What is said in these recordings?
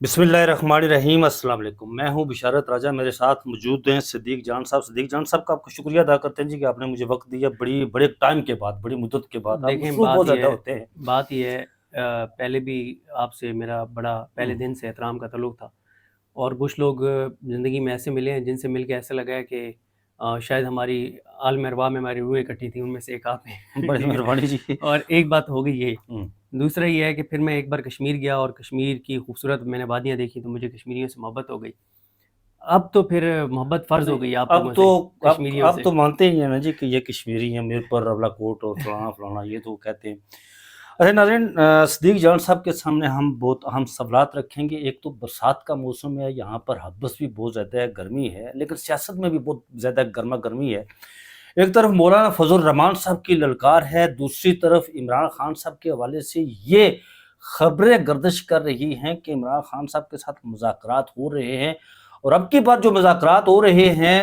بسم اللہ الرحمن الرحیم۔ السلام علیکم، میں ہوں بشارت راجہ، میرے ساتھ موجود ہیں صدیق جان صاحب۔ صدیق جان صاحب کا آپ کو شکریہ ادا کرتے ہیں جی کہ آپ نے مجھے وقت دیا، بڑے ٹائم کے بعد، بڑی مدت کے بعد۔ آپ دیکھیں، مصروف بہت زیادہ ہوتے ہیں۔ بات یہ ہے پہلے بھی آپ سے میرا بڑا پہلے دن سے احترام کا تعلق تھا، اور کچھ لوگ زندگی میں ایسے ملے ہیں جن سے مل کے ایسا لگا ہے کہ شاید ہماری عالم ارواح میں ہماری روحیں اکٹھی تھیں، ان میں سے ایک آپ ہیں۔ بڑی مہربانی جی۔ اور ایک بات ہو گئی یہ، دوسرا یہ ہے کہ پھر میں ایک بار کشمیر گیا اور کشمیر کی خوبصورت میں نے وادیاں دیکھی تو مجھے کشمیریوں سے محبت ہو گئی۔ اب تو پھر محبت فرض ہو گئی آپ لوگوں سے، کشمیریوں سے۔ آپ تو مانتے ہی ہیں نا جی کہ یہ کشمیری ہیں، میر پر رولا کوٹ اور فلانا فلانا، یہ تو کہتے ہیں۔ اچھا ناظرین، صدیق جان صاحب کے سامنے ہم بہت اہم سوالات رکھیں گے۔ ایک تو برسات کا موسم ہے، یہاں پر حبس بھی بہت زیادہ ہے، گرمی ہے، لیکن سیاست میں بھی بہت زیادہ گرما گرمی ہے۔ ایک طرف مولانا فضل الرحمان صاحب کی للکار ہے، دوسری طرف عمران خان صاحب کے حوالے سے یہ خبریں گردش کر رہی ہیں کہ عمران خان صاحب کے ساتھ مذاکرات ہو رہے ہیں، اور اب کی بار جو مذاکرات ہو رہے ہیں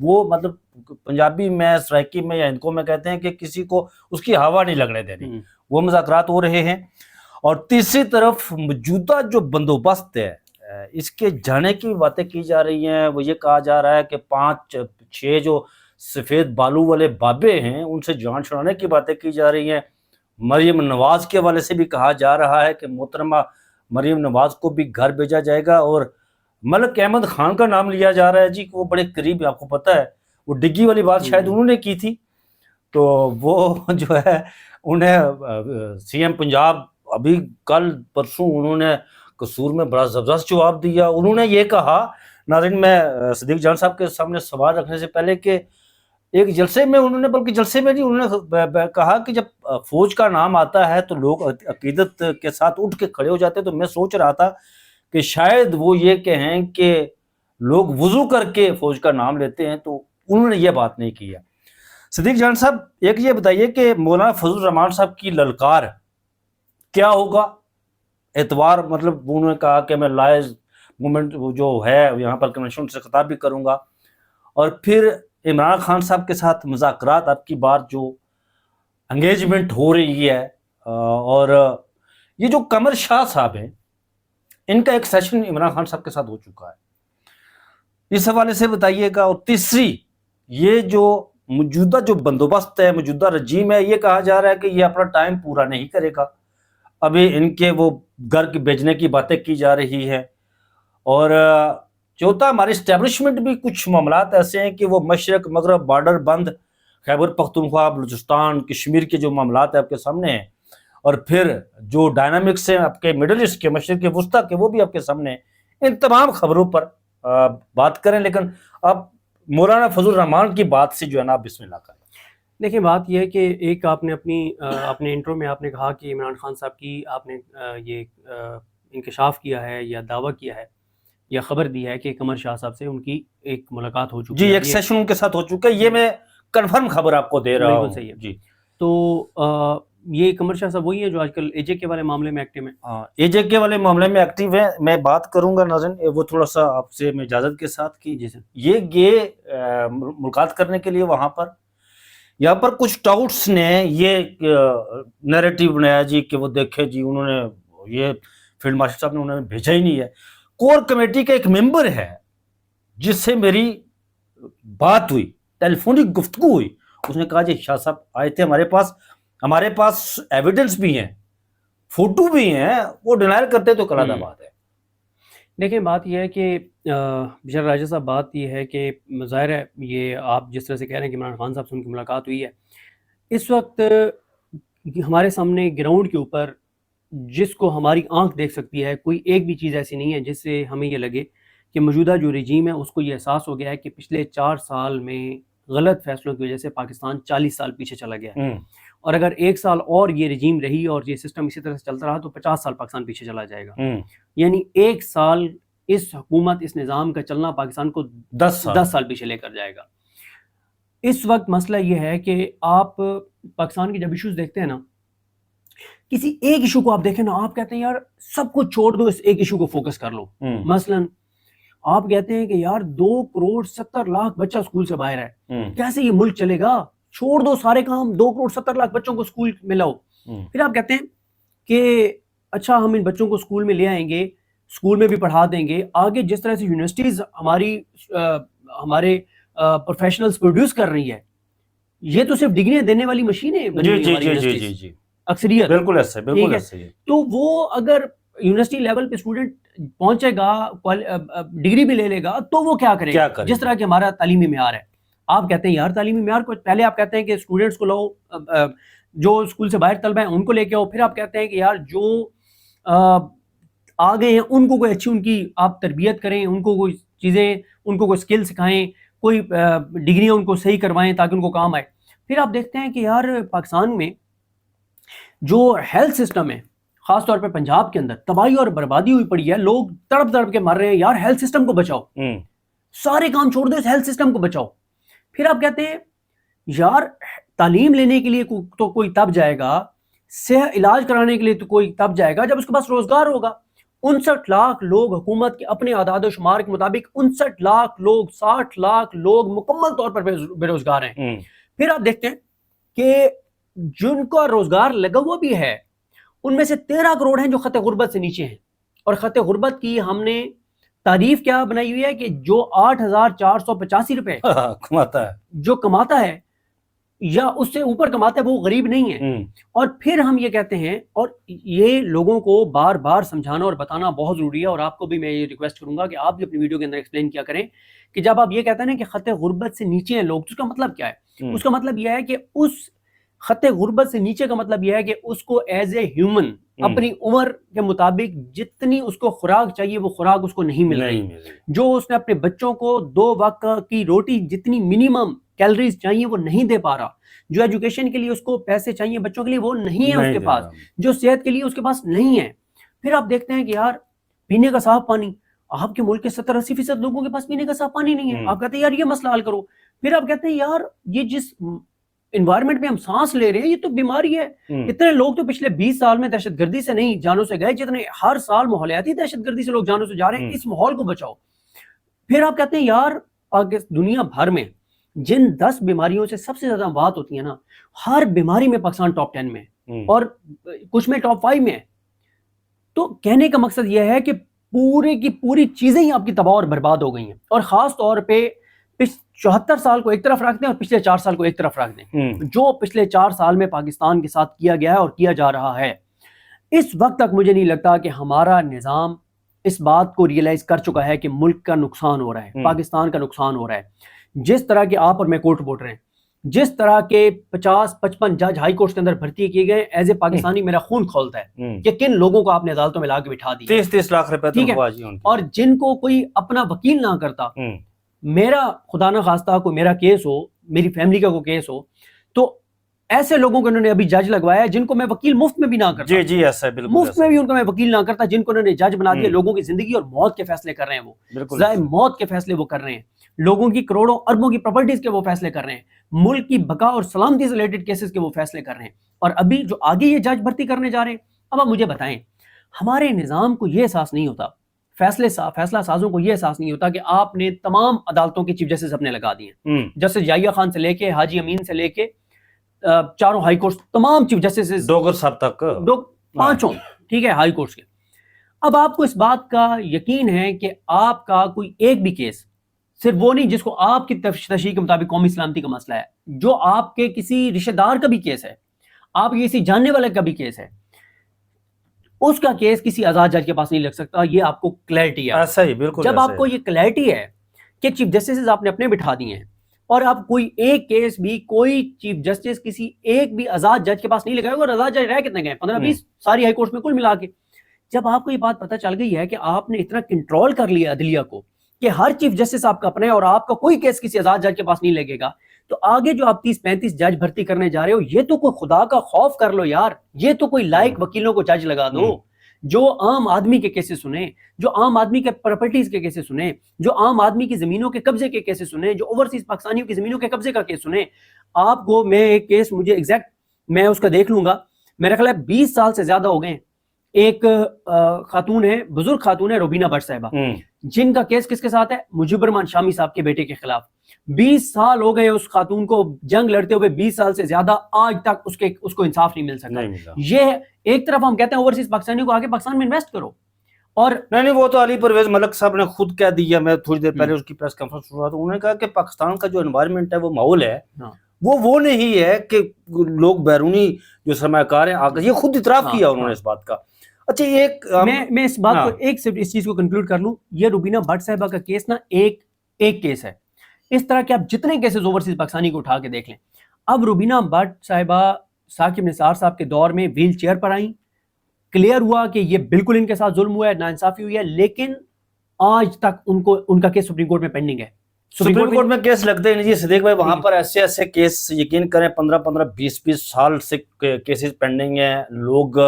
وہ مطلب پنجابی میں، سرائکی میں یا ہندکو میں کہتے ہیں کہ کسی کو اس کی ہوا نہیں لگنے دینی، وہ مذاکرات ہو رہے ہیں۔ اور تیسری طرف موجودہ جو بندوبست ہے، اس کے جانے کی باتیں کی جا رہی ہیں۔ وہ یہ کہا جا رہا ہے کہ 5-6 جو سفید بالو والے بابے ہیں ان سے جان چھڑانے کی باتیں کی جا رہی ہیں۔ مریم نواز کے حوالے سے بھی کہا جا رہا ہے کہ محترمہ مریم نواز کو بھی گھر بھیجا جائے گا، اور ملک احمد خان کا نام لیا جا رہا ہے جی کہ وہ بڑے قریب ہیں، آپ کو پتہ ہے وہ ڈگی والی بات شاید انہوں نے کی تھی، تو وہ جو ہے انہیں سی ایم پنجاب ابھی کل پرسوں انہوں نے قصور میں بڑا زبردست جواب دیا۔ انہوں نے یہ کہا، ناظرین میں صدیق جان صاحب کے سامنے سوال رکھنے سے پہلے، کہ ایک جلسے میں انہوں نے، بلکہ جلسے میں نہیں، انہوں نے کہا کہ جب فوج کا نام آتا ہے تو لوگ عقیدت کے ساتھ اٹھ کے کھڑے ہو جاتے ہیں، تو میں سوچ رہا تھا کہ شاید وہ یہ کہیں کہ لوگ وضو کر کے فوج کا نام لیتے ہیں، تو انہوں نے یہ بات نہیں کی ہے۔ صدیق جان صاحب، ایک یہ بتائیے کہ مولانا فضل الرحمان صاحب کی للکار کیا ہوگا؟ اعتبار مطلب انہوں نے کہا کہ میں لائز مومنٹ جو ہے یہاں پر کنونشن سے خطاب بھی کروں گا، اور پھر عمران خان صاحب کے ساتھ مذاکرات اب کی بار جو انگیجمنٹ ہو رہی ہے، اور یہ جو قمر شاہ صاحب ہیں ان کا ایک سیشن عمران خان صاحب کے ساتھ ہو چکا ہے، اس حوالے سے بتائیے گا۔ اور تیسری، یہ جو موجودہ جو بندوبست ہے، موجودہ رجیم ہے، یہ کہا جا رہا ہے کہ یہ اپنا ٹائم پورا نہیں کرے گا، ابھی ان کے وہ گھر کے بھیجنے کی باتیں کی جا رہی ہے۔ اور چوتھا، ہماری اسٹیبلشمنٹ بھی کچھ معاملات ایسے ہیں کہ وہ مشرق مغرب بارڈر بند، خیبر پختونخوا، بلوچستان، کشمیر کے جو معاملات ہیں آپ کے سامنے ہیں، اور پھر جو ڈائنامکس ہیں آپ کے مڈل ایسٹ کے، مشرق وسطیٰ کے، وہ بھی آپ کے سامنے ہیں۔ ان تمام خبروں پر بات کریں، لیکن اب مولانا فضل الرحمان کی بات سے جو ہے نا آپ بسم اللہ کریں۔ دیکھیں، بات یہ ہے کہ ایک آپ نے اپنے انٹرو میں آپ نے کہا کہ عمران خان صاحب کی آپ نے یہ انکشاف کیا ہے یا دعویٰ کیا ہے یا خبر دی ہے کہ قمر شاہ صاحب سے ان کی ایک ملاقات ہو چکی جی، ہے۔ ایک سیشن ان کے ساتھ ہو چکا ہے، یہ میں کنفرم خبر آپ کو دے رہا ہوں۔ بالکل صحیح ہے جی، تو یہ قمر شاہ صاحب وہی ہے جو آج کل اے جے کے والے معاملے میں ایکٹیو ہیں؟ اے جے کے والے معاملے میں ایکٹیو ہیں۔ میں بات کروں گا ناظرین، وہ تھوڑا سا آپ سے میں اجازت کے ساتھ کی، جی سر۔ یہ ملاقات کرنے کے لیے وہاں پر یہاں پر کچھ ٹاؤٹس نے یہ نیریٹیو بنایا جی کہ وہ دیکھے جی انہوں نے، یہ فیلڈ مارشل صاحب نے انہوں نے بھیجا ہی نہیں ہے۔ کور کمیٹی کا ایک ممبر ہے جس سے میری بات ہوئی، ٹیلی فونک گفتگو ہوئی، اس نے کہا جی شاہ صاحب آئے تھے ہمارے پاس ایویڈنس بھی ہیں، فوٹو بھی ہیں، وہ ڈینائل کرتے تو کلادہ بات ہے۔ دیکھیں، بات یہ ہے کہ بشار راجہ صاحب، بات یہ ہے کہ ظاہر ہے یہ آپ جس طرح سے کہہ رہے ہیں کہ عمران خان صاحب سے ان کی ملاقات ہوئی ہے، اس وقت ہمارے سامنے گراؤنڈ کے اوپر جس کو ہماری آنکھ دیکھ سکتی ہے، کوئی ایک بھی چیز ایسی نہیں ہے جس سے ہمیں یہ لگے کہ موجودہ جو رجیم ہے اس کو یہ احساس ہو گیا ہے کہ پچھلے 4 سال میں غلط فیصلوں کی وجہ سے پاکستان 40 سال پیچھے چلا گیا ہے، اور اگر 1 سال اور یہ رجیم رہی اور یہ سسٹم اسی طرح سے چلتا رہا تو 50 سال پاکستان پیچھے چلا جائے گا۔ یعنی 1 سال اس حکومت، اس نظام کا چلنا پاکستان کو 10 سال پیچھے لے کر جائے گا۔ اس وقت مسئلہ یہ ہے کہ آپ پاکستان کے جب ایشوز دیکھتے ہیں نا، کسی ایک ایشو کو آپ دیکھیں نا، آپ کہتے ہیں یار سب کچھ چھوڑ دو، اس ایک ایشو کو فوکس کر لو۔ مثلا آپ کہتے ہیں کہ یار 2.70 کروڑ بچہ اسکول سے باہر ہے، کیسے یہ ملک چلے گا؟ چھوڑ دو سارے کام، 2.70 کروڑ بچوں کو اسکول میں لاؤ۔ پھر آپ کہتے ہیں کہ اچھا ہم ان بچوں کو اسکول میں لے آئیں گے، اسکول میں بھی پڑھا دیں گے, آگے جس طرح سے یونیورسٹیز ہمارے پروفیشنلز پروڈیوس کر رہی ہے, یہ تو صرف ڈگریاں دینے والی مشینیں بنی ہوئی ہیں ہماری یونیورسٹیز اکثریت, بالکل ایسا ہے, بالکل ایسا ہے. تو وہ اگر یونیورسٹی لیول پہ اسٹوڈنٹ پہنچے گا, ڈگری بھی لے لے گا, تو وہ کیا کرے گا؟ جس طرح کہ ہمارا تعلیمی معیار ہے, آپ کہتے ہیں یار تعلیمی معیار کو پہلے آپ کہتے ہیں کہ اسٹوڈنٹس کو لاؤ, جو اسکول سے باہر طلبہ ہیں ان کو لے کے آؤ, پھر آپ کہتے ہیں کہ یار جو آ گئے ہیں ان کو کوئی اچھی ان کی آپ تربیت کریں, ان کو کوئی چیزیں, ان کو کوئی اسکل سکھائیں, کوئی ڈگریاں ان کو صحیح کروائیں تاکہ ان کو کام آئے. پھر آپ دیکھتے ہیں کہ یار پاکستان میں جو ہیلتھ سسٹم ہے, خاص طور پہ پنجاب کے اندر تباہی اور بربادی ہوئی پڑی ہے, لوگ تڑپ تڑپ کے مر رہے ہیں, یار ہیلتھ سسٹم کو بچاؤ, سارے کام چھوڑ دو, اس ہیلتھ سسٹم کو بچاؤ. پھر آپ کہتے ہیں یار تعلیم لینے کے لیے تو کوئی تب جائے گا, صحت علاج کرانے کے لیے تو کوئی تب جائے گا جب اس کے پاس روزگار ہوگا. 59 لاکھ لوگ حکومت کے اپنے اعداد و شمار کے مطابق 59 لاکھ لوگ, 60 لاکھ لوگ مکمل طور پر بے روزگار ہیں. پھر آپ دیکھتے ہیں کہ جن کا روزگار لگا ہوا بھی ہے ان میں سے 13 کروڑ ہیں جو خط غربت سے نیچے ہیں. اور خط غربت کی ہم نے تعریف کیا بنائی ہوئی ہے کہ جو 8,485 روپے کماتا ہے, جو کماتا ہے یا اس سے اوپر کماتا ہے وہ غریب نہیں ہے. اور پھر ہم یہ کہتے ہیں, اور یہ لوگوں کو بار بار سمجھانا اور بتانا بہت ضروری ہے, اور آپ کو بھی میں یہ ریکویسٹ کروں گا کہ آپ بھی اپنی ویڈیو کے اندر ایکسپلین کیا کریں کہ جب آپ یہ کہتے ہیں کہ خط غربت سے نیچے ہیں لوگ, تو اس کا مطلب کیا ہے؟ اس کا مطلب یہ ہے کہ اس خط غربت سے نیچے کا مطلب یہ ہے کہ اس کو ایز اے ہیومن اپنی عمر کے مطابق جتنی اس کو خوراک چاہیے وہ خوراک اس کو نہیں مل رہی, جو اس نے اپنے بچوں کو 2 وقت کی روٹی جتنی منیمم کیلریز چاہیے وہ نہیں دے پا رہا, جو ایجوکیشن کے لیے اس کو پیسے چاہیے بچوں کے لیے وہ نہیں ہے اس کے پاس, جو صحت کے لیے اس کے پاس نہیں ہے. پھر آپ دیکھتے ہیں کہ یار پینے کا صاف پانی, آپ کے ملک کے 70-80% لوگوں کے پاس پینے کا صاف پانی نہیں ہے. آپ کہتے ہیں یار یہ مسئلہ حل کرو. پھر آپ کہتے ہیں یار یہ جس انوائرمنٹ میں ہم سانس لے رہے ہیں یہ تو بیماری ہے. اتنے لوگ تو پچھلے 20 سال میں دہشت گردی سے نہیں جانوں سے گئے جتنے ہر سال ماحولیاتی دہشت گردی سے لوگ جانوں سے جا رہے ہیں. اس ماحول کو بچاؤ. پھر آپ کہتے ہیں یار دنیا بھر میں جن 10 بیماریوں سے سب سے زیادہ موات ہوتی ہیں نا, ہر بیماری میں پاکستان ٹاپ 10 میں اور کچھ میں ٹاپ 5 میں ہے. تو کہنے کا مقصد یہ ہے کہ پورے کی پوری چیزیں ہی آپ کی تباہ اور برباد ہو گئی ہیں. اور خاص طور پہ 74 سال کو ایک طرف رکھ دیں اور پچھلے 4 سال کو ایک طرف رکھ دیں, جو پچھلے 4 سال میں پاکستان کے ساتھ کیا گیا ہے اور کیا جا رہا ہے, اس وقت تک مجھے نہیں لگتا کہ ہمارا نظام اس بات کو ریئلائز کر چکا ہے کہ ملک کا نقصان ہو رہا ہے, پاکستان کا نقصان ہو رہا ہے. جس طرح کے آپ اور میں کوٹ رپورٹر ہیں, جس طرح کے 50-55 جج ہائی کورٹ کے اندر بھرتی کیے گئے, ایز اے پاکستانی میرا خون کھولتا ہے کہ کن لوگوں کو آپ نے عدالتوں میں لا کے بٹھا دیا, 30 لاکھ روپے تنخواہ جی ان کی, اور جن کو کوئی اپنا وکیل نہ کرتا. میرا خدا نہ خواستہ کوئی میرا کیس ہو, میری فیملی کا کوئی کیس ہو, تو ایسے لوگوں کو انہوں نے ابھی جج لگوایا جن کو میں وکیل مفت میں بھی نہ کرتا. جی ایسا ہے, بالکل مفت میں بھی ان کو میں وکیل نہ کرتا, جن کو انہوں نے جج بنا دیا. لوگوں کی زندگی اور موت کے فیصلے کر رہے ہیں, وہ ضائع موت کے فیصلے وہ کر رہے ہیں, لوگوں کی کروڑوں اربوں کی پراپرٹیز کے وہ فیصلے کر رہے ہیں, ملک کی بقا اور سلامتی سے ریلیٹڈ کیسز کے وہ فیصلے کر رہے ہیں. اور ابھی جو آگے یہ جج بھرتی کرنے جا رہے ہیں, اب آپ مجھے بتائیں, ہمارے نظام کو یہ احساس نہیں ہوتا, فیصلہ سازوں کو یہ احساس نہیں ہوتا کہ آپ نے تمام عدالتوں کے چیف جسٹس اپنے لگا دیے ہیں, جسٹس یحییٰ خان سے لے کے حاجی امین سے لے کے چاروں ہائی کورٹس, تمام چیف جسٹس ڈوگر صاحب تک, 5 ٹھیک ہے ہائی کورٹس کے. اب آپ کو اس بات کا یقین ہے کہ آپ کا کوئی ایک بھی کیس, صرف وہ نہیں جس کو آپ کی تشریح کے مطابق قومی سلامتی کا مسئلہ ہے, جو آپ کے کسی رشتہ دار کا بھی کیس ہے, آپ کے کسی جاننے والے کا بھی کیس ہے, اس کا کیس کسی آزاد جج کے پاس نہیں لگ سکتا. یہ آپ کو کلیئرٹی ہے. ایسا ہی بالکل, جب آپ کو یہ کلیئرٹی ہے کہ چیف جسٹس آپ نے اپنے بٹھا دیے ہیں, اور اب کوئی ایک کیس بھی کوئی چیف جسٹس کسی ایک بھی آزاد جج کے پاس نہیں لگائے گا, اور آزاد جج رہ کتنے گئے, 15-20 ساری ہائی کورٹس میں کل ملا کے. جب آپ کو یہ بات پتہ چل گئی ہے کہ آپ نے اتنا کنٹرول کر لیا عدلیہ کو کہ ہر چیف جسٹس آپ کا اپنا ہے اور آپ کا کوئی کیس کسی آزاد جج کے پاس نہیں لگے گا, تو آگے جو آپ 30-35 جج بھرتی کرنے جا رہے ہو, یہ تو کوئی خدا کا خوف کر لو یار. یہ تو کوئی لائق وکیلوں کو جج لگا دو, جو عام آدمی کے کیسز سنیں, جو عام آدمی کے پراپرٹیز کے کیسز سنیں, جو عام آدمی کی زمینوں کے قبضے کے کیسز سنیں, جو اوورسیز پاکستانیوں کی زمینوں کے قبضے کا کیس سنیں. آپ کو میں ایک کیس, مجھے ایگزیکٹ میں اس کا دیکھ لوں گا, میرا خیال ہے 20 سال سے زیادہ ہو گئے. ایک خاتون ہے, بزرگ خاتون ہے, روبینہ بٹ صاحبہ, جن کا کیس کس کے ساتھ ہے, مجیب الرحمان شامی صاحب کے بیٹے کے خلاف. 20 سال ہو گئے اس خاتون کو جنگ لڑتے ہوئے, 20 سال سے زیادہ, آج تک اس کو انصاف نہیں مل سکتا. یہ ایک طرف ہم کہتے ہیں اوورسیز پاکستانیوں کو آگے پاکستان میں انویسٹ کرو, اور نہیں وہ تو علی پرویز ملک صاحب نے خود کہہ دیا، میں تھوڑی دیر پہلے اس کی پریس کانفرنس سن رہا تھا، انہوں نے کہا کہ پاکستان کا جو انوائرمنٹ ہے وہ ماحول ہے وہ نہیں ہے کہ لوگ بیرونی جو سرمایہ کار ہیں آگے، یہ خود اعتراف کیا انہوں نے اس بات کا. اچھا ایک میں اس بات کو ایک صرف اس چیز کو کنکلوڈ کر لوں، یہ روبینہ بٹ صاحبہ کا کیس نا ایک کیس ہے، اس طرح کے آپ جتنے کیسز اوورسیز پاکستانی کو اٹھا کے دیکھ لیں. اب روبینہ بٹ صاحبہ ثاقب نثار صاحب کے دور میں ویل چیئر پر آئیں، کلیئر ہوا کہ یہ بالکل ان کے ساتھ ظلم ہوا ہے، ناانصافی ہوئی ہے، لیکن آج تک ان کا کیس سپریم کورٹ میں پینڈنگ ہے. سپریم کورٹ میں کیس لگتے ہیں جی صدیق بھائی، وہاں پر ایسے کیس یقین کریں 15-20 سال سے کیسز پینڈنگ ہیں، لوگ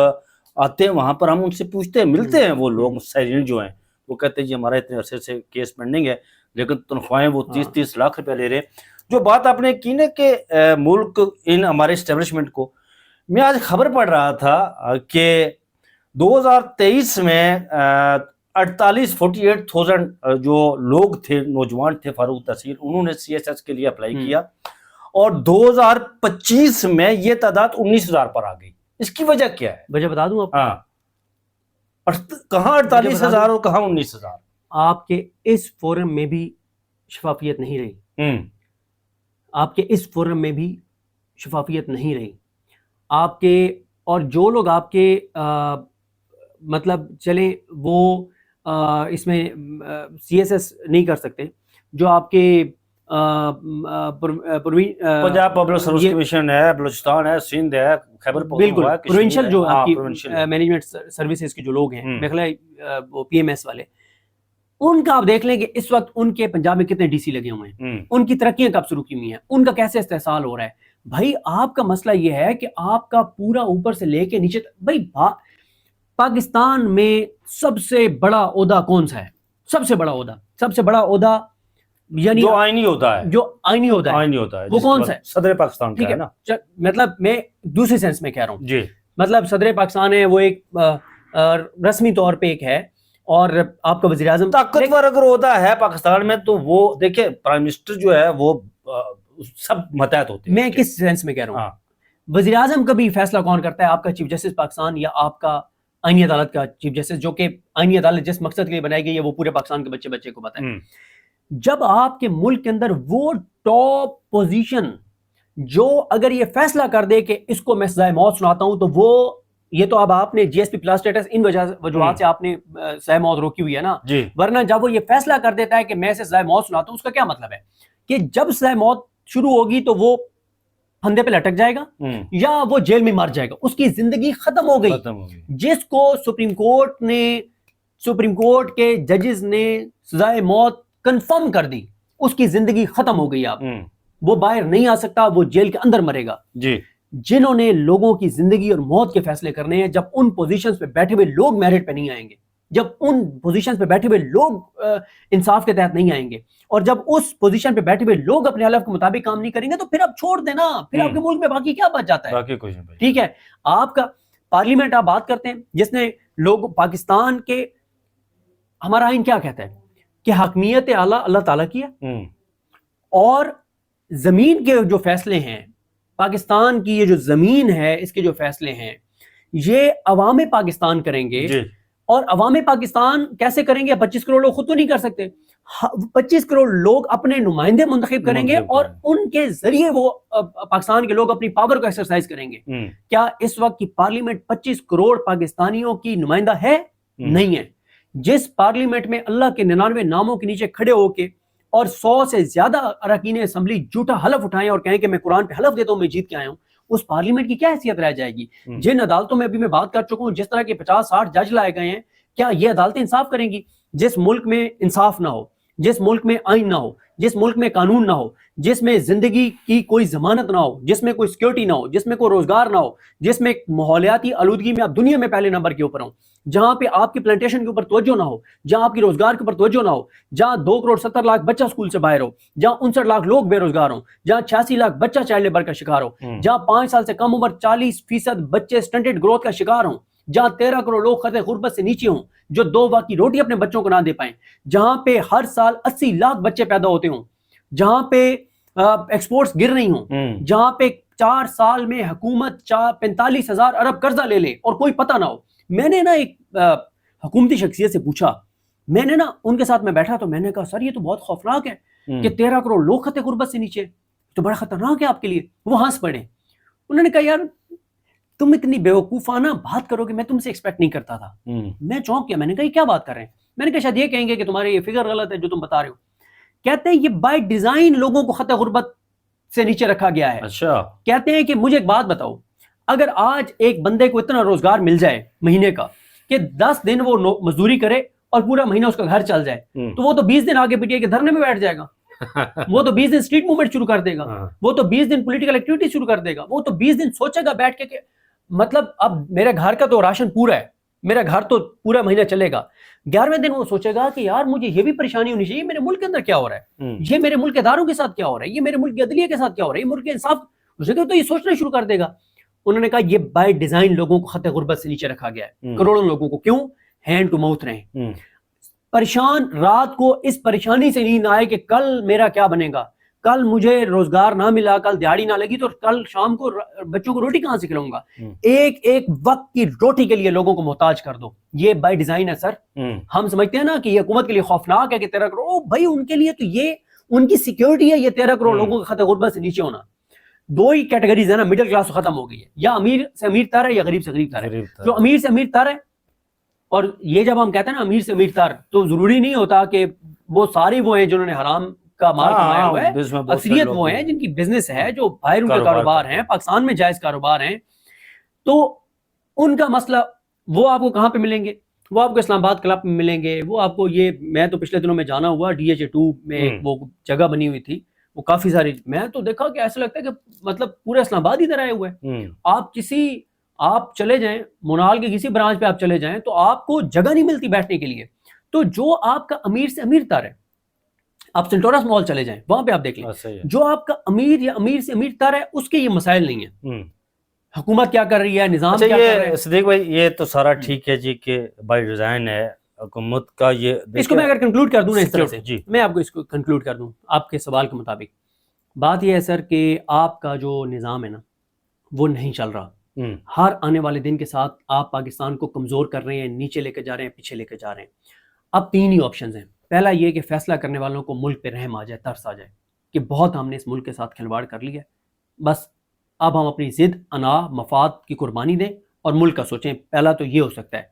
آتے ہیں وہاں پر، ہم ان سے پوچھتے ہیں، ملتے ہیں وہ لوگ مستحقین جو ہیں، وہ کہتے ہیں جی ہمارا اتنے عرصے سے کیس پینڈنگ ہے، لیکن تنخواہیں وہ 30 لاکھ روپے لے رہے ہیں. جو بات آپ نے کی نا کہ ملک ان ہمارے اسٹیبلشمنٹ کو، میں آج خبر پڑھ رہا تھا کہ 2023 میں 48,000 جو لوگ تھے، نوجوان تھے فاروق تحصیل، انہوں نے CSS کے لیے اپلائی کیا، اور 2025 میں یہ تعداد 19,000 پر آ گئی. اس کی وجہ کیا ہے؟ وجہ بتا دوں آپ. ہاں کہاں 48,000 اور کہاں 19,000؟ آپ کے اس فورم میں بھی شفافیت نہیں رہی، آپ کے اس فورم میں بھی شفافیت نہیں رہی آپ کے، اور جو لوگ آپ کے مطلب چلیں وہ اس میں CSS نہیں کر سکتے، جو آپ کے پنجاب پبلک سروس کمیشن ہے، بلوچستان ہے، سندھ ہے، خیبر بالکل پروونشل جو آپ کی مینجمنٹ سروسز کے جو لوگ ہیں، میرے خیال ہے وہ PMS والے، ان کا آپ دیکھ لیں کہ اس وقت ان کے پنجاب میں کتنے DC لگے ہوئے ہیں، ان کی ترقیاں کب شروع کی ہوئی ہیں، ان کا کیسے استحصال ہو رہا ہے. بھائی آپ کا مسئلہ یہ ہے کہ آپ کا پورا اوپر سے لے کے نیچے، بھائی پاکستان میں سب سے بڑا عہدہ کون سا ہے؟ سب سے بڑا عہدہ یعنی جو آئینی ہوتا ہے وہ کون سا ہے؟ صدر پاکستان کا ہے نا. مطلب میں دوسری سینس میں کہہ رہا ہوں جی، مطلب صدر پاکستان ہے، وہ ایک رسمی طور پہ ایک ہے، اور آپ کا وزیر اعظم طاقتور اگر عہدہ ہے پاکستان میں تو وہ دیکھیں پرائم منسٹر جو ہے وہ سب متحد ہوتے ہیں. میں کس سینس میں کہہ رہا ہوں، وزیر اعظم کا بھی فیصلہ کون کرتا ہے؟ آپ کا چیف جسٹس پاکستان یا آپ کا آئینی عدالت کا چیف جسٹس، جو کہ آئینی عدالت جس مقصد کے لیے بنائی گئی ہے وہ پورے پاکستان کے بچے کو پتہ ہے. جب آپ کے ملک کے اندر وہ ٹاپ پوزیشن جو اگر یہ فیصلہ کر دے کہ اس کو میں سزائے موت سناتا ہوں، تو وہ یہ تو اب آپ نے GSP پلس اسٹیٹس ان وجوہات سے آپ نے سزائے موت روکی ہوئی ہے نا، ورنہ جب وہ یہ فیصلہ کر دیتا ہے کہ میں اسے سزائے موت سناتا ہوں، اس کا کیا مطلب ہے کہ جب سزائے موت شروع ہوگی تو وہ پھندے پہ لٹک جائے گا یا وہ جیل میں مر جائے گا، اس کی زندگی ختم ہو گئی. جس کو سپریم کورٹ کے ججز نے سزائے موت کنفرم کر دی، اس کی زندگی ختم ہو گئی. آپ وہ باہر نہیں آ سکتا، وہ جیل کے اندر مرے گا. جنہوں نے لوگوں کی زندگی اور موت کے فیصلے کرنے ہیں، جب ان پوزیشنز پہ بیٹھے ہوئے لوگ میرٹ پہ نہیں آئیں گے، جب ان پوزیشن پہ بیٹھے ہوئے لوگ انصاف کے تحت نہیں آئیں گے، اور جب اس پوزیشن پہ بیٹھے ہوئے لوگ اپنے حلف کے مطابق کام نہیں کریں گے، تو پھر آپ چھوڑ دینا، پھر آپ کے ملک میں باقی کیا بچ جاتا ہے؟ ٹھیک ہے، آپ کا پارلیمنٹ آپ بات کرتے ہیں جس نے لوگ پاکستان کے، ہمارا آئین کیا کہتا ہے کہ حاکمیت اعلیٰ اللہ تعالیٰ کی ہے، اور زمین کے جو فیصلے ہیں، پاکستان کی یہ جو زمین ہے اس کے جو فیصلے ہیں یہ عوام پاکستان کریں گے. اور عوام پاکستان کیسے کریں گے؟ 25 کروڑ لوگ خود تو نہیں کر سکتے، 25 کروڑ لوگ اپنے نمائندے منتخب کریں گے، اور ان کے ذریعے وہ پاکستان کے لوگ اپنی پاور کو ایکسرسائز کریں گے. کیا اس وقت کی پارلیمنٹ 25 کروڑ پاکستانیوں کی نمائندہ ہے؟ نہیں ہے. جس پارلیمنٹ میں اللہ کے 99 ناموں کے نیچے کھڑے ہو کے اور 100 سے زیادہ اراکین اسمبلی جھوٹا حلف اٹھائیں اور کہیں کہ میں قرآن پہ حلف دیتا ہوں میں جیت کے آیا ہوں، اس پارلیمنٹ کی کیا حیثیت رہ جائے گی؟ جن عدالتوں میں ابھی میں بات کر چکا ہوں، جس طرح کے 50-60 جج لائے گئے ہیں، کیا یہ عدالتیں انصاف کریں گی؟ جس ملک میں انصاف نہ ہو، جس ملک میں آئین نہ ہو، جس ملک میں قانون نہ ہو، جس میں زندگی کی کوئی ضمانت نہ ہو، جس میں کوئی سیکیورٹی نہ ہو، جس میں کوئی روزگار نہ ہو، جس میں ماحولیاتی آلودگی میں آپ دنیا میں پہلے نمبر کے اوپر ہوں، جہاں پہ آپ کی پلانٹیشن کے اوپر توجہ نہ ہو، جہاں آپ کی روزگار کے اوپر توجہ نہ ہو، جہاں 2 کروڑ 70 لاکھ بچہ اسکول سے باہر ہو، جہاں 59 لاکھ لوگ بے روزگار ہوں، جہاں 86 لاکھ بچہ چائلڈ لیبر کا شکار ہو، جہاں 5 سال سے کم عمر 40% بچے سٹنٹڈ گروتھ کا شکار ہوں، جہاں 13 کروڑ لوگ خطے غربت سے نیچے ہوں، جو 2 وقت کی روٹی اپنے بچوں کو نہ دے پائیں، جہاں پہ ہر سال 80 لاکھ بچے پیدا ہوتے ہوں، جہاں پہ ایکسپورٹس گر رہی ہوں، جہاں پہ 4 سال میں حکومت 45,000 ارب قرضہ لے لے اور کوئی پتہ نہ ہو. میں نے نا ایک حکومتی شخصیت سے پوچھا. میں نے نا ان کے ساتھ میں بیٹھا تو میں نے کہا سر یہ تو بہت خوفناک ہے کہ 13 کروڑ لوگ خط غربت سے نیچے, تو بڑا خطرناک ہے آپ کے لیے. وہ ہنس پڑے. انہوں نے کہا یار تم اتنی بیوقوفانہ بات کرو کہ میں تم سے ایکسپیکٹ نہیں کرتا تھا. میں چونک گیا, میں نے کہا یہ کیا بات کر رہے ہیں. میں نے کہا شاید یہ کہیں گے کہ تمہارے یہ فگر غلط ہے جو تم بتا رہے ہو. کہتے ہیں یہ بائی ڈیزائن لوگوں کو خط غربت سے نیچے رکھا گیا ہے. اچھا. کہتے ہیں کہ مجھے ایک بات بتاؤ, اگر آج ایک بندے کو اتنا روزگار مل جائے مہینے کا کہ 10 دن وہ مزدوری کرے اور پورا مہینہ اس کا گھر چل جائے, تو وہ تو 20 دن آگے PTI کے دھرنے میں بیٹھ جائے گا. وہ تو 20 دن اسٹریٹ موومنٹ شروع کر دے گا. وہ تو 20 دن پولیٹیکل ایکٹیویٹی شروع کر دے گا. وہ تو 20 دن سوچے گا بیٹھ کے کہ مطلب اب میرے گھر کا تو راشن پورا ہے, میرا گھر تو پورا مہینہ چلے گا. 11ویں دن وہ سوچے گا کہ یار مجھے یہ بھی پریشانی ہونی چاہیے, میرے ملک کے اندر کیا ہو رہا ہے, یہ میرے ملک کے اداروں کے ساتھ کیا ہو رہا ہے, یہ میرے ملک کے عدلیہ کے ساتھ کیا ہو رہا ہے, یہ ملک کے انصاف, اسے تو یہ سوچنا شروع کر دے گا. انہوں نے کہا یہ بائی ڈیزائن لوگوں کو خط غربت سے نیچے رکھا گیا ہے, کروڑوں لوگوں کو. کیوں؟ ہینڈ ٹو ماؤتھ رہیں, پریشان, رات کو اس پریشانی سے نیند آئے کہ کل میرا کیا بنے گا, کل مجھے روزگار نہ ملا, کل دیہڑی نہ لگی تو کل شام کو بچوں کو روٹی کہاں سے کھلاؤں گا. ایک ایک وقت کی روٹی کے لیے لوگوں کو محتاج کر دو. یہ بائی ڈیزائن ہے سر. ہم سمجھتے ہیں نا کہ یہ حکومت کے لیے خوفناک ہے کہ 13 کروڑ, بھائی ان کے لیے تو یہ ان کی سیکیورٹی ہے, یہ 13 کروڑ لوگوں کے خط غربت سے نیچے ہونا. 2 ہی کیٹیگریز ہے نا, مڈل کلاس ختم ہو گئی ہے, یا امیر سے امیر تر ہے یا غریب سے غریب تر ہے. جو امیر سے امیر تر ہے, اور یہ جب ہم کہتے ہیں نا امیر سے امیر تر, تو ضروری نہیں ہوتا کہ وہ سارے وہ ہیں جنہوں نے حرام کا مال کمایا ہوا ہے. اکثریت وہ ہیں جن کی بزنس ہے, جو باہر ان کے کاروبار ہیں, پاکستان میں جائز کاروبار ہیں. تو ان کا مسئلہ وہ آپ کو کہاں پہ ملیں گے؟ وہ آپ کو اسلام آباد کلب میں ملیں گے. وہ آپ کو یہ, میں تو پچھلے دنوں میں جانا ہوا DHA2 میں وہ جگہ بنی ہوئی تھی, وہ کافی ساری, میں تو دیکھا کہ ایسا لگتا ہے کہ مطلب پورا اسلام آباد ادھر آئے ہوئے ہیں. آپ چلے جائیں مونال کے کسی برانچ پہ آپ چلے جائیں تو آپ کو جگہ نہیں ملتی بیٹھنے کے لیے. تو جو آپ کا امیر سے امیر تر ہے, آپ سینٹورس مال چلے جائیں, وہاں پہ آپ دیکھ لیں, جو آپ کا امیر یا امیر سے امیر تر ہے اس کے یہ مسائل نہیں ہیں. حکومت کیا کر رہی ہے, نظام کیا کر رہا ہے. صدیق بھائی یہ تو سارا ٹھیک ہے جی کہ بائی ڈیزائن ہے حکومت کا. یہ اس کو میں اگر کنکلوڈ کر دوں نا اس طرح سے, میں آپ کو اس کو کنکلوڈ کر دوں آپ کے سوال کے مطابق, بات یہ ہے سر کہ آپ کا جو نظام ہے نا وہ نہیں چل رہا. ہر آنے والے دن کے ساتھ آپ پاکستان کو کمزور کر رہے ہیں, نیچے لے کے جا رہے ہیں, پیچھے لے کے جا رہے ہیں. اب 3 ہی آپشنز ہیں. پہلا یہ کہ فیصلہ کرنے والوں کو ملک پہ رحم آ جائے, ترس آ جائے کہ بہت ہم نے اس ملک کے ساتھ کھلواڑ کر لیا, بس اب ہم اپنی ضد, انا, مفاد کی قربانی دیں اور ملک کا سوچیں. پہلا تو یہ ہو سکتا ہے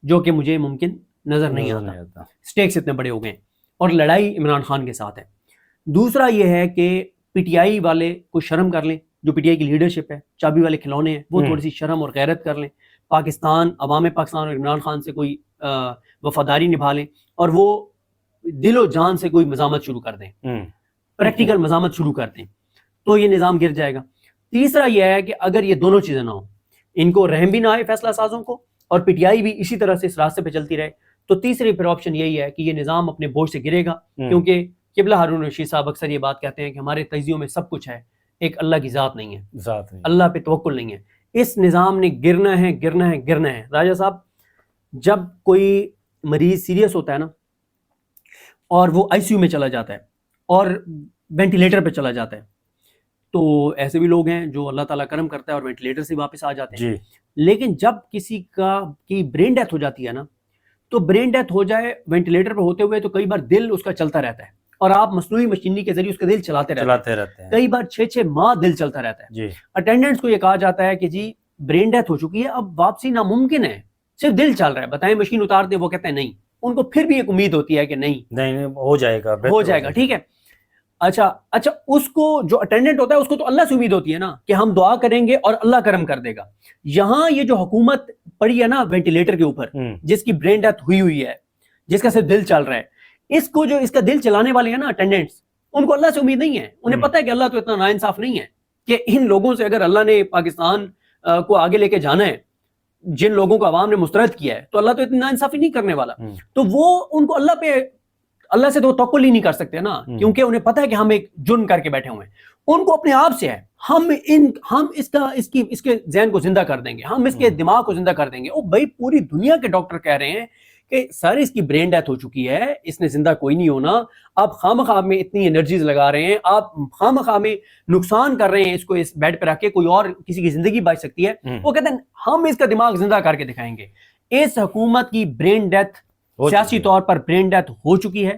جو کہ مجھے ممکن نظر نہیں آتا. سٹیکس اتنے بڑے ہو گئے اور لڑائی عمران خان کے ساتھ ہے. دوسرا یہ ہے کہ PTI والے کو شرم کر لیں, جو PTI کی لیڈرشپ ہے, چابی والے کھلونے ہیں, وہ تھوڑی سی شرم اور غیرت کر لیں. پاکستان, عوام پاکستان اور عمران خان سے کوئی وفاداری نبھا لیں, اور وہ دل و جان سے کوئی مزاحمت شروع کر دیں, پریکٹیکل مزاحمت شروع کر دیں, تو یہ نظام گر جائے گا. تیسرا یہ ہے کہ اگر یہ دونوں چیزیں نہ ہوں, ان کو رحم بھی نہ آئے فیصلہ سازوں کو, اور PTI بھی اسی طرح سے اس راستے پہ چلتی رہے, تو تیسری پھر آپشن یہی ہے کہ یہ نظام اپنے بوجھ سے گرے گا. کیونکہ قبلہ ہارون رشید صاحب اکثر یہ بات کہتے ہیں کہ ہمارے تجزیوں میں سب کچھ ہے, ایک اللہ کی ذات نہیں ہے, اللہ پہ توکل نہیں ہے. اس نظام نے گرنا ہے, گرنا ہے, گرنا ہے. راجہ صاحب, جب کوئی مریض سیریس ہوتا ہے نا اور وہ ICU میں چلا جاتا ہے اور وینٹیلیٹر پہ چلا جاتا ہے, تو ایسے بھی لوگ ہیں جو اللہ تعالیٰ کرم کرتا ہے اور وینٹیلیٹر سے واپس آ جاتے ہیں. لیکن جب کسی کی برین ڈیتھ ہو جاتی ہے نا, تو برین ڈیتھ ہو جائے وینٹیلیٹر پہ ہوتے ہوئے تو کئی بار دل اس کا چلتا رہتا ہے, اور آپ مصنوعی مشینری کے ذریعے اس کا دل چلاتے رہتے ہیں. کئی بار 6 ماہ دل چلتا رہتا ہے. اٹینڈنٹس کو یہ کہا جاتا ہے کہ جی برین ڈیتھ ہو چکی ہے, اب واپسی ناممکن ہے, صرف دل چل رہا ہے, بتائیں مشین اتار دیں. وہ کہتے ہیں نہیں. ان کو پھر بھی ایک امید ہوتی ہے کہ نہیں ہو جائے گا, ٹھیک ہے. اچھا, اس کو جو اٹینڈنٹ ہوتا ہے اس کو تو اللہ سے امید ہوتی ہے نا کہ ہم دعا کریں گے اور اللہ کرم کر دے گا. یہاں یہ جو حکومت پڑی ہے نا وینٹیلیٹر کے اوپر, جس کی برین ڈیتھ ہوئی ہے, جس کا صرف دل چل رہا ہے, اس کو جو اس کا دل چلانے والے ہیں نا اٹینڈنٹس, ان کو اللہ سے امید نہیں ہے. انہیں پتہ ہے کہ اللہ تو اتنا ناانصاف نہیں ہے کہ ان لوگوں سے اگر اللہ نے پاکستان کو آگے لے کے جانا ہے, جن لوگوں کو عوام نے مسترد کیا ہے, تو اللہ تو اتنی ناانصافی نہیں کرنے والا. تو وہ ان کو اللہ سے تو توکل ہی نہیں کر سکتے نا, کیونکہ انہیں پتہ ہے کہ ہم ایک جرم کر کے بیٹھے ہوئے ہیں. ان کو اپنے آپ سے ہے, ہم اس کے ذہن کو زندہ کر دیں گے, ہم اس کے دماغ کو زندہ کر دیں گے. او بھائی, پوری دنیا کے ڈاکٹر کہہ رہے ہیں کہ سر اس کی برین ڈیتھ ہو چکی ہے, اس نے زندہ کوئی نہیں ہونا. آپ خواہ میں اتنی انرجیز لگا رہے ہیں, آپ خواہ میں نقصان کر رہے ہیں اس کو, اس بیڈ پہ رکھ کے کوئی اور کسی کی زندگی بچ سکتی ہے. وہ کہتے ہیں ہم اس کا دماغ زندہ کر کے دکھائیں گے. اس حکومت کی برین ڈیتھ سیاسی طور پر برین ڈیتھ ہو چکی ہے،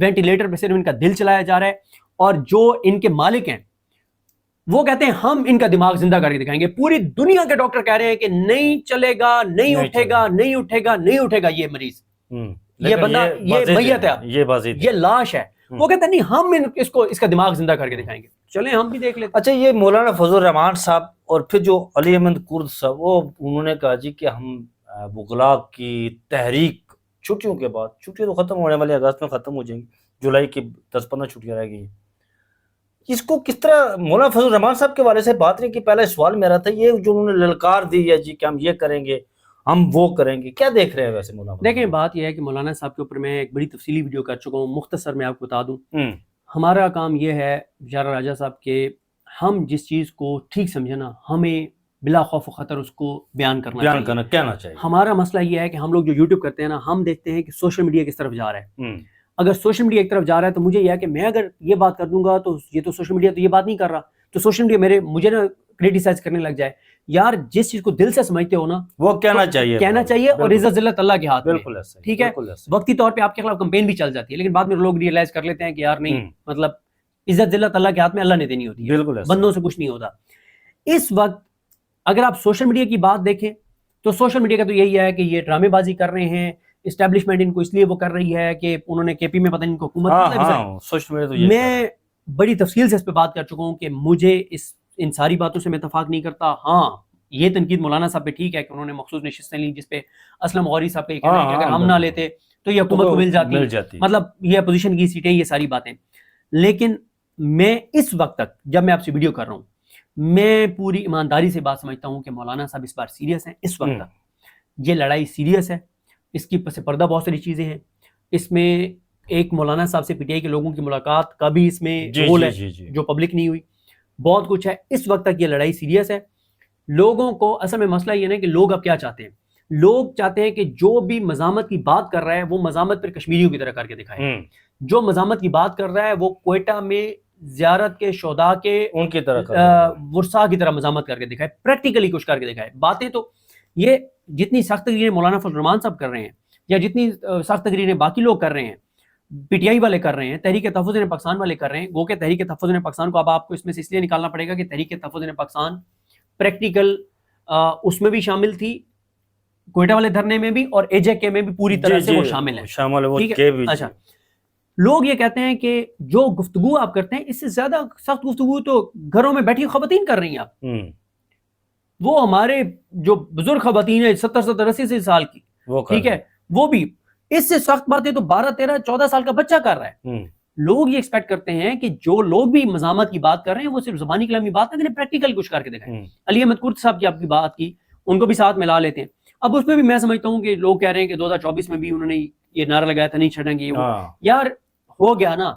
وینٹیلیٹر پہ صرف ان کا دل چلایا جا رہا ہے، اور جو ان کے مالک ہیں وہ کہتے ہیں ہم ان کا دماغ زندہ کر کے دکھائیں گے. پوری دنیا کے ڈاکٹر کہہ رہے ہیں کہ نہیں چلے گا، نہیں اٹھے گا، نہیں اٹھے گا، نہیں اٹھے گا یہ مریض، یہ بندہ، یہ میت ہے، یہ لاش ہے. وہ کہتے ہیں نہیں ہم اس کا دماغ زندہ کر کے دکھائیں گے. چلیں ہم بھی دیکھ لیتے. اچھا یہ مولانا فضل الرحمان صاحب اور پھر جو علی احمد کرد صاحب، وہ انہوں نے کہا جی کہ ہم وکلاء کی تحریک چھٹیوں کے بعد، چھٹیاں تو ختم ہونے والی اگست میں ختم ہو جائیں گی، جولائی کی 10-15 چھٹیاں رہ گئی ہیں، اس کو کس طرح مولانا فضل الرحمان صاحب کے والے سے بات نہیں کی؟ پہلا سوال میرا تھا یہ جو انہوں نے للکار دی ہے جی کہ ہم یہ کریں گے، ہم وہ کریں گے، کیا دیکھ رہے ہیں ویسے مولانا؟ دیکھیں بات یہ ہے کہ مولانا صاحب کے اوپر میں ایک بڑی تفصیلی ویڈیو کر چکا ہوں، مختصر میں آپ کو بتا دوں. ہمارا کام یہ ہے بیچارہ راجہ صاحب کہ ہم جس چیز کو ٹھیک سمجھے نا، ہمیں بلا خوف و خطر اس کو بیان کرنا کہنا چاہیے. ہمارا مسئلہ یہ ہے کہ ہم لوگ جو یوٹیوب کرتے ہیں نا، ہم دیکھتے ہیں کہ سوشل میڈیا کس طرف جا رہا ہے. اگر سوشل میڈیا ایک طرف جا رہا ہے تو مجھے یہ ہے کہ میں اگر یہ بات کر دوں گا تو یہ تو سوشل میڈیا تو یہ بات نہیں کر رہا، تو سوشل میڈیا مجھے نا کریٹیسائز کرنے لگ جائے. یار جس چیز کو دل سے سمجھتے ہو نا وہ کہنا چاہیے اور عزت ذلت اللہ کے ہاتھ میں. ٹھیک ہے، وقتی طور پہ آپ کے خلاف کمپین بھی چل جاتی ہے، لیکن بعد میں لوگ ریئلائز کر لیتے ہیں کہ یار نہیں، مطلب عزت ذلت اللہ کے ہاتھ میں، اللہ نے دینی ہوتی ہے، بندوں سے کچھ نہیں ہوتا. اس وقت اگر آپ سوشل میڈیا کی بات دیکھیں تو سوشل میڈیا کا تو یہی ہے کہ یہ ڈرامے بازی کر رہے ہیں، اسٹیبلشمنٹ ان کو اس لیے وہ کر رہی ہے کہ انہوں نے کے پی میں پتہ نہیں ان کو حکومت. میں بڑی تفصیل سے اس پہ بات کر چکا ہوں کہ مجھے ان ساری باتوں سے میں اتفاق نہیں کرتا. ہاں یہ تنقید مولانا صاحب پہ ٹھیک ہے کہ انہوں نے مخصوص نشستیں لی جس پہ اسلم غوری صاحب کا یہ کہنا ہے کہ اگر ہم نہ لیتے تو یہ حکومت کو مل جاتی، مطلب یہ اپوزیشن کی سیٹیں، یہ ساری باتیں. لیکن میں اس وقت تک جب میں آپ سے ویڈیو کر رہا ہوں، میں پوری ایمانداری سے بات سمجھتا ہوں کہ مولانا صاحب اس بار سیریس ہیں. اس وقت تک یہ لڑائی سیریس ہے، اس کی پس پردہ بہت ساری چیزیں ہیں. اس میں ایک مولانا صاحب سے پی ٹی آئی کے لوگوں کی ملاقات کا بھی اس میں رول ہے جو پبلک نہیں ہوئی، بہت کچھ ہے. اس وقت تک یہ لڑائی سیریس ہے. لوگوں کو اصل میں مسئلہ یہ ہے کہ لوگ اب کیا چاہتے ہیں، لوگ چاہتے ہیں کہ جو بھی مزاحمت کی بات کر رہا ہے وہ مزاحمت پھر کشمیریوں کی طرح کر کے دکھائے. جو مزاحمت کی بات کر رہا ہے وہ کوئٹہ میں زیارت کے شہداء کے ان کی طرح ورثاء کی طرح مزاحمت کر کے دکھائے، پریکٹیکلی کچھ کر کے دکھائے. باتیں تو یہ جتنی سخت تقریریں مولانا فضل الرحمان صاحب کر رہے ہیں یا جتنی سخت تقریریں باقی لوگ کر رہے ہیں، پی ٹی آئی والے کر رہے ہیں، تحریک تحفظ پاکستان والے کر رہے ہیں، گو کہ تحریک تحفظ پاکستان کو اب آپ کو اس میں سے اس لیے نکالنا پڑے گا کہ تحریک تحفظ پاکستان پریکٹیکل اس میں بھی شامل تھی، کوئٹہ والے دھرنے میں بھی، اور اے جے کے میں بھی پوری طرح سے وہ شامل ہے. اچھا، لوگ یہ کہتے ہیں کہ جو گفتگو آپ کرتے ہیں اس سے زیادہ سخت گفتگو تو گھروں میں بیٹھی خواتین کر رہی ہیں آپ. وہ ہمارے جو بزرگ خواتین ہیں 70-80 سال کی، ٹھیک ہے، وہ بھی اس سے سخت باتیں تو 12-13-14 سال کا بچہ کر رہا ہے. لوگ یہ ایکسپیکٹ کرتے ہیں کہ جو لوگ بھی مزاحمت کی بات کر رہے ہیں وہ صرف زبانی کلامی بات نہ کریں، پریکٹیکل کچھ کر کے دکھائیں. علی احمد کرد صاحب کی آپ کی بات کی، ان کو بھی ساتھ ملا لیتے ہیں. اب اس میں بھی میں سمجھتا ہوں کہ لوگ کہہ رہے ہیں کہ 2024 میں بھی انہوں نے یہ نعرہ لگایا تھا نہیں چھڑیں گے. یار ہو گیا نا،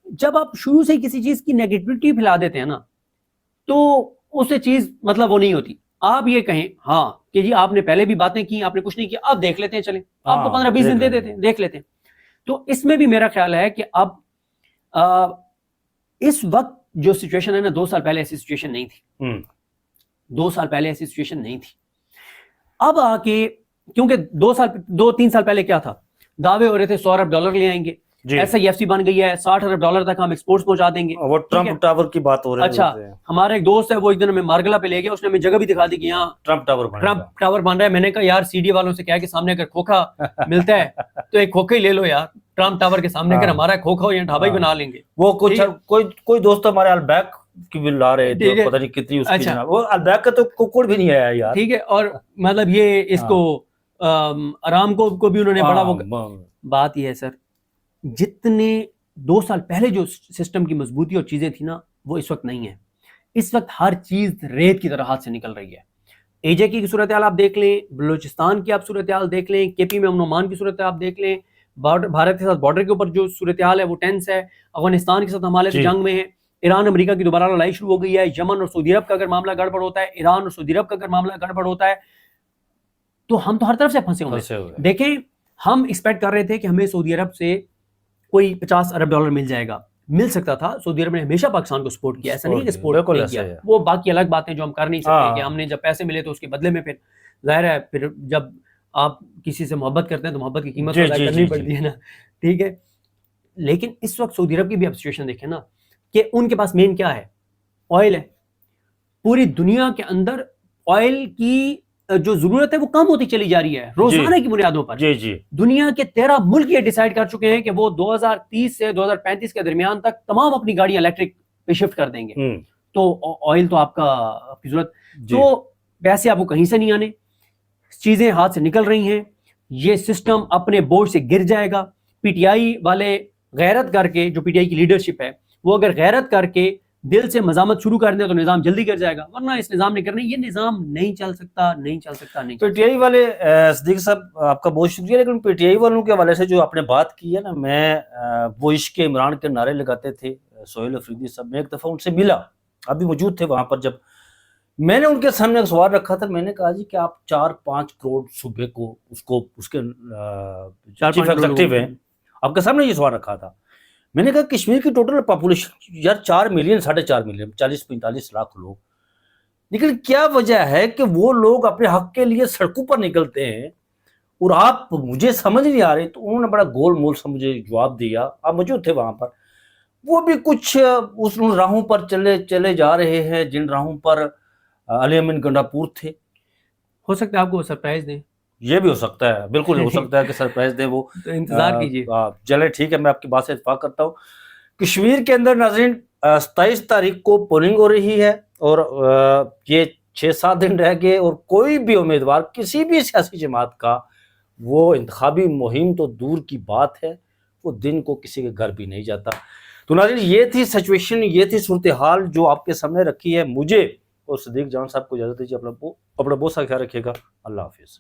جب آپ شروع سے کسی چیز کی نیگیٹیوٹی پھیلا دیتے ہیں نا تو اس سے چیز مطلب وہ نہیں ہوتی. آپ یہ کہیں ہاں کہ جی آپ نے پہلے بھی باتیں کی، آپ نے کچھ نہیں کیا، اب دیکھ لیتے ہیں، چلیں آپ کو 15-20 دن دے دیتے ہیں، دیکھ لیتے ہیں. تو اس میں بھی میرا خیال ہے کہ اب اس وقت جو سچویشن ہے نا، 2 سال پہلے ایسی سچویشن نہیں تھی. 2 سال پہلے ایسی سچویشن نہیں تھی. اب آ کے کیونکہ 2-3 سال پہلے کیا تھا، دعوے ہو رہے تھے 100 ارب ڈالر لے آئیں گے، ایسا ایف سی بن گئی ہے 60 ارب ڈالر تک ہم ایکسپورٹس پہنچا دیں گے. وہ ٹرمپ ٹاور کی بات ہو رہی ہے. اچھا، ہمارا ایک دوست ہے وہ ایک دن ہمیں مارگلا پہ لے گیا، اس نے ہمیں جگہ بھی دکھا دی کہ یہاں ٹرمپ ٹاور بن رہا ہے. میں نے کہا یار سی ڈی والوں سے کہا کہ سامنے اگر کھوکھا ملتا ہے تو ایک کھوکھا ہی لے لو یار، ٹرمپ ٹاور کے سامنے اگر ہمارا کھوکھا ہو یا ڈھابا ہی بنا لیں گے. وہ کوئی دوست ہمارے البیک کی بھی لا رہے تھے، پتہ نہیں کتنی اس کی، وہ البیک کا تو کوکڑ بھی نہیں آیا یار. ٹھیک ہے، اور مطلب یہ اس کو آرام کو بھی انہوں نے بڑا وہ. بات یہ ہے سر، جتنے 2 سال پہلے جو سسٹم کی مضبوطی اور چیزیں تھیں نا وہ اس وقت نہیں ہے. اس وقت ہر چیز ریت کی طرح ہاتھ سے نکل رہی ہے. اے جے کی صورتحال آپ دیکھ لیں، بلوچستان کی آپ صورتحال دیکھ لیں، کے پی میں امن و امان کی صورتحال آپ دیکھ لیں، بھارت کے ساتھ بارڈر کے اوپر جو صورتحال ہے وہ ٹینس ہے، افغانستان کے ساتھ ہم حالت جنگ میں ہیں، ایران امریکہ کی دوبارہ لڑائی شروع ہو گئی ہے، یمن اور سعودی عرب کا اگر معاملہ گڑبڑ ہوتا ہے، ایران اور سعودی عرب کا اگر معاملہ گڑبڑ ہوتا ہے تو ہم تو ہر طرف سے پھنسے ہوئے. دیکھیں ہم ایکسپیکٹ کر رہے تھے کہ ہمیں سعودی عرب سے کوئی 50 ارب ڈالر مل جائے گا، مل سکتا تھا. سعودی عرب نے ہمیشہ پاکستان کو سپورٹ کیا، ایسا نہیں کہ سپورٹ نہیں کیا. وہ باقی الگ باتیں جو ہم کر نہیں سکتے کہ ہم نے جب پیسے ملے تو اس کے بدلے میں پھر ظاہر ہے پھر جب آپ کسی سے محبت کرتے ہیں تو محبت کی قیمت جی ادا جی کرنی جی پڑتی جی ہے نا، ٹھیک ہے. لیکن اس وقت سعودی عرب کی بھی آپ سچویشن دیکھیں نا کہ ان کے پاس مین کیا ہے، آئل ہے. پوری دنیا کے اندر آئل کی جو ضرورت ہے وہ کم ہوتی چلی جا رہی ہے جی روزانہ کی بنیادوں پر. جی جی دنیا کے 13 ملک یہ ڈیسائیڈ کر چکے ہیں کہ وہ 2030 سے 2035 کے درمیان تک تمام اپنی گاڑیاں الیکٹرک پہ شفٹ کر دیں گے. ہوں تو آئل تو آپ کی ضرورت، جی تو پیسے آپ کو کہیں سے نہیں آنے، چیزیں ہاتھ سے نکل رہی ہیں، یہ سسٹم اپنے بورڈ سے گر جائے گا. پی ٹی آئی والے غیرت کر کے، جو پی ٹی آئی کی لیڈرشپ ہے وہ اگر غیرت کر کے دل سے مزاحمت شروع کر دیں تو نظام جلدی گر جائے گا، ورنہ اس نظام نے کرنا، یہ نظام نہیں چل سکتا، نہیں چل سکتا، نہیں پی چل ٹی آئی والے صدیق صاحب آپ کا بہت شکریہ، لیکن پی ٹی آئی والوں کے حوالے سے جو آپ نے بات کی ہے نا، میں وہ عشق عمران کے نعرے لگاتے تھے سہیل افریدی صاحب، میں ایک دفعہ ان سے ملا، آپ بھی موجود تھے وہاں پر، جب میں نے ان کے سامنے ایک سوال رکھا تھا، میں نے کہا جی کہ آپ 4-5 کروڑ صوبے کو اس کے چیف 4-5 کروڑ ایگزیکٹو ہیں، لوگوں آپ کے سامنے یہ سوال رکھا تھا. میں نے کہا کشمیر کی ٹوٹل پاپولیشن یار 4 ملین 4.5 ملین 40-45 لاکھ لوگ، لیکن کیا وجہ ہے کہ وہ لوگ اپنے حق کے لیے سڑکوں پر نکلتے ہیں اور آپ مجھے سمجھ نہیں آ رہے. تو انہوں نے بڑا گول مول سا مجھے جواب دیا، آپ موجود تھے وہاں پر، وہ بھی کچھ اس راہوں پر چلے جا رہے ہیں جن راہوں پر علی امین گنڈاپور تھے. ہو سکتا ہے آپ کو سرپرائز دیں، یہ بھی ہو سکتا ہے، بالکل ہو سکتا ہے کہ سرپرائز دے وہ. تو انتظار کیجیے. چلے ٹھیک ہے، میں آپ کی بات سے اتفاق کرتا ہوں. کشمیر کے اندر ناظرین 27 تاریخ کو پولنگ ہو رہی ہے، اور یہ 6-7 دن رہ گئے، اور کوئی بھی امیدوار کسی بھی سیاسی جماعت کا وہ انتخابی مہم تو دور کی بات ہے، وہ دن کو کسی کے گھر بھی نہیں جاتا. تو ناظرین یہ تھی سچویشن، یہ تھی صورتحال جو آپ کے سامنے رکھی ہے. مجھے اور صدیق جان صاحب کو اجازت دیجیے، اپنا بہت سا خیال رکھیے گا. اللہ حافظ.